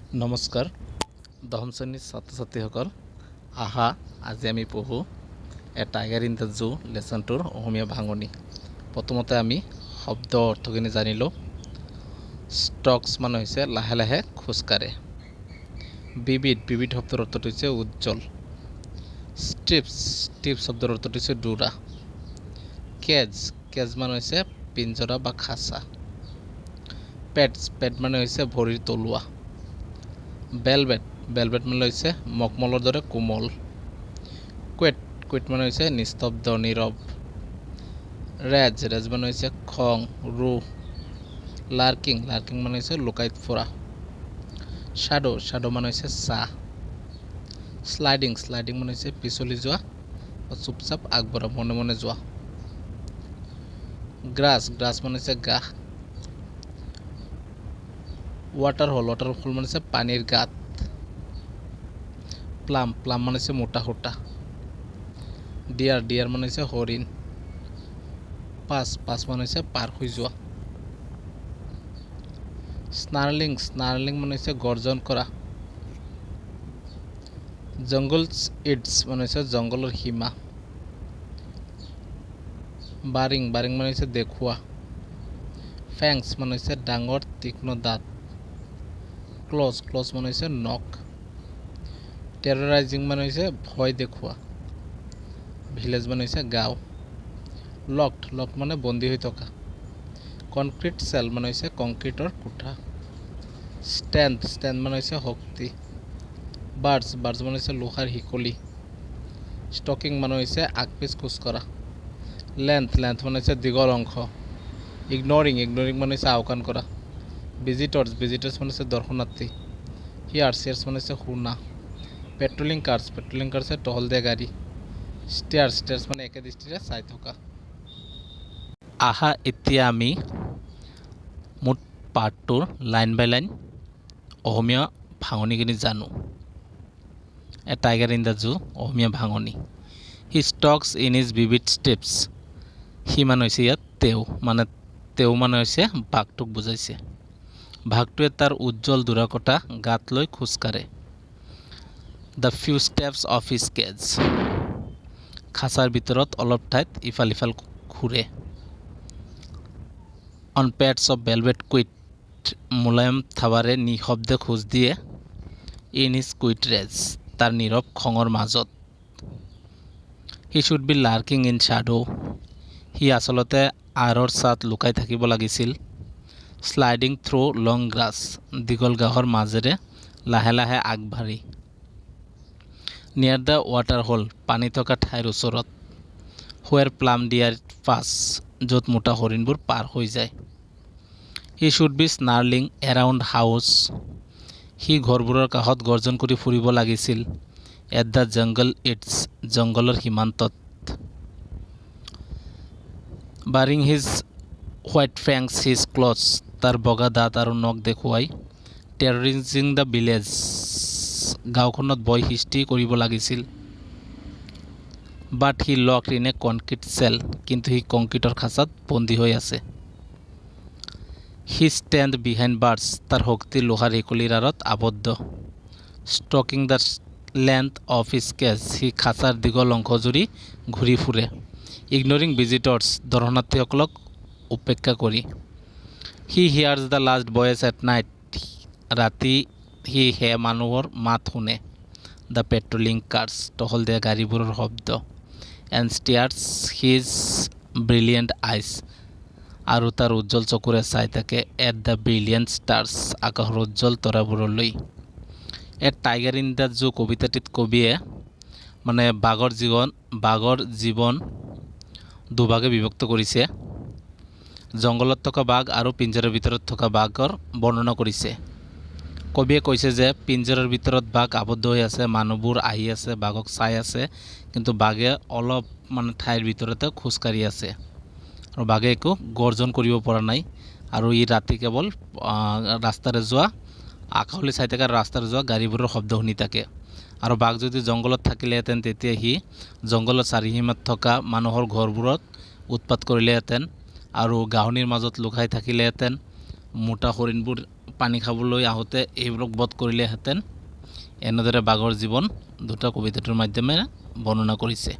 নমস্কাৰ দশম শ্ৰেণীৰ ছাত্ৰ ছাত্ৰীসকল আহা আজি আমি পঢ়ো a tiger in the zoo লেচনটোৰ অসমীয়া ভাঙনি। প্ৰথমতে আমি শব্দ অৰ্থখিনি জানি লওঁ। ষ্টক্স মানে হৈছে লাহে লাহে খোজকাঢ়ে। বিবিধ শব্দৰ অৰ্থটো হৈছে উজ্জ্বল। ষ্ট্ৰিপছ শব্দৰ অৰ্থটো হৈছে ডোৰা। কেজ মানে হৈছে পিঞ্জৰা বা খাঁচা। পেট মানে হৈছে ভৰিৰ তলুৱা। বেলভেট মানে হৈছে মকমলৰ দৰে কোমল। কুৱেট মানে হৈছে নিস্তব্ধ নীৰৱ। ৰেজ মানে হৈছে খং ৰোহ। লাৰ্কিং মানে হৈছে লুকাই ফুৰা। শ্বাডো মানে হৈছে ছাঁ। শ্লাইডিং মানে হৈছে পিছলি যোৱা বা চুপচাপ আগবঢ়া মনে মনে যোৱা। গ্ৰাছ মানে হৈছে গাহ। ৱাটাৰ হল মানে হৈছে পানীৰ গাঁত। প্লাম মানে হৈছে মোটা সূতা। ডিয়াৰ মানে হৈছে হৰিণ। পাছ মানে হৈছে পাৰ হৈ যোৱা। স্নাৰ্লিং মানে হৈছে গৰ্জন কৰা। জংগলছ ইডছ মানে হৈছে জংঘলৰ সীমা। বাৰিং মানে হৈছে দেখুওৱা। ফেংছ মানে হৈছে ডাঙৰ তীক্ষ্ণ দাঁত। ক্লজ মানে হৈছে নখ। টেৰৰাইজিং মানে হৈছে ভয় দেখুওৱা। ভিলেজ মানে হৈছে গাঁও। লকড মানে বন্দী হৈ থকা। কনক্ৰিট চেল মানে হৈছে কংক্ৰিটৰ কোঠা। ষ্টেণ্ড মানে হৈছে শক্তি। বাৰ্ডছ মানে হৈছে লোহাৰ শিকলি। ষ্টকিং মানে হৈছে আগপিছ খোজকঢ়া। লেন্থ মানে হৈছে দীঘল অংশ। ইগনৰিং মানে হৈছে আওকাণ কৰা। ভিজিটৰ্ছ মানে হৈছে দৰ্শনাৰ্থী। হিয়াৰ্ছ মানে হৈছে শুনা। পেট্ৰলিং কাৰ্ছ হৈছে টহল দিয়া গাড়ী। ষ্টেয়াৰ্ছ মানে একে দৃষ্টিৰে চাই থকা। আহা এতিয়া আমি মুঠ পাঠটোৰ লাইন বাই লাইন অসমীয়া ভাঙনিখিনি জানো। A tiger in the zoo অসমীয়া ভাঙনি। He stalks in his vivid steps. সি মানে হৈছে ইয়াত তেও মানে হৈছে বাঘটোক বুজাইছে। বাঘটোৱে তাৰ উজ্জ্বল দুৰাকটা গাত লৈ খোজকাঢ়ে। The few steps of his cage. খাঁচাৰ ভিতৰত অলপ ঠাইত ইফাল সিফাল ঘূৰে। On pads of velvet quiet. মোলায়ম থাবাৰে নিঃশব্দে খোজ দিয়ে। In his quiet rage. তাৰ নীৰৱ খঙৰ মাজত। He should be lurking in shadow. সি আচলতে আঁৰৰ ছাঁত লুকাই থাকিব লাগিছিল। Sliding through long grass. দীঘল ঘাঁহৰ মাজেৰে লাহে লাহে আগবাঢ়ি। নিয়াৰ দ্য ৱাটাৰ হল। পানী থকা ঠাইৰ ওচৰত। Where plump deer pass. য'ত মোটা হৰিণবোৰ পাৰ হৈ যায়। He should be snarling around houses. সি ঘৰবোৰৰ কাষত গৰ্জন কৰি ফুৰিব লাগিছিল। At the jungle edge. জংঘলৰ সীমান্তত। Baring his white fangs his claws. তাৰ বগা দাঁত আৰু নখ দেখুৱাই। Terrorising the village. গাঁওখনত ভয় সৃষ্টি কৰিব লাগিছিল। But he locked in a concrete cell. কিন্তু সি কংক্ৰিটৰ খাঁচাত বন্দী হৈ আছে। He stand behind birds. তাৰ শক্তি লোহাৰ শিকলিৰ আঁৰত আবদ্ধ। Stalking the length of his cage. সি খাঁচাৰ দীঘল অংশ জুৰি ঘূৰি ফুৰে। ইগনৰিং ভিজিটৰ্ছ। দৰ্শনাৰ্থীসকলক উপেক্ষা কৰি। He hears the last voices at night. ৰাতি সি মানুহৰ মাত শুনে। The patrolling cars. টহল দিয়া গাড়ীবোৰৰ শব্দ। And stares his brilliant eyes. আৰু তাৰ উজ্জ্বল চকুৰে চাই থাকে। At the brilliant stars. আকাশৰ উজ্জ্বল তৰাবোৰলৈ। A tiger in the zoo কবিতাটিত কবিয়ে মানে বাঘৰ জীৱন দুভাগে বিভক্ত কৰিছে। জংঘলত থকা বাঘ আৰু পিঞ্জৰাৰ ভিতৰত থকা বাঘৰ বৰ্ণনা কৰিছে। কবিয়ে কৈছে যে পিঞ্জৰাৰ ভিতৰত বাঘ আবদ্ধ হৈ আছে। মানুহবোৰ আহি আছে বাঘক চাই আছে। কিন্তু বাঘে অলপ ঠাইৰ ভিতৰতে খোজকাঢ়ি আছে আৰু বাঘে একো গৰ্জন কৰিব পৰা নাই। আৰু ই ৰাতি কেৱল ৰাস্তাৰে যোৱা আকাশলৈ চাই থাকে আৰু ৰাস্তাৰে যোৱা গাড়ীবোৰৰ শব্দ শুনি থাকে। আৰু বাঘ যদি জংঘলত থাকিলেহেঁতেন তেতিয়া সি জংঘলৰ চাৰিসীমাত থকা মানুহৰ ঘৰবোৰত উৎপাত কৰিলেহেঁতেন আৰু গাহনিৰ মাজত লুকাই থাকিলেহেঁতেন। মোটা হৰিণবোৰ পানী খাবলৈ আহোঁতে এইবোৰক বধ কৰিলেহেঁতেন। এনেদৰে বাঘৰ জীৱন দুটা কবিতাটোৰ মাধ্যমেৰে বৰ্ণনা কৰিছে।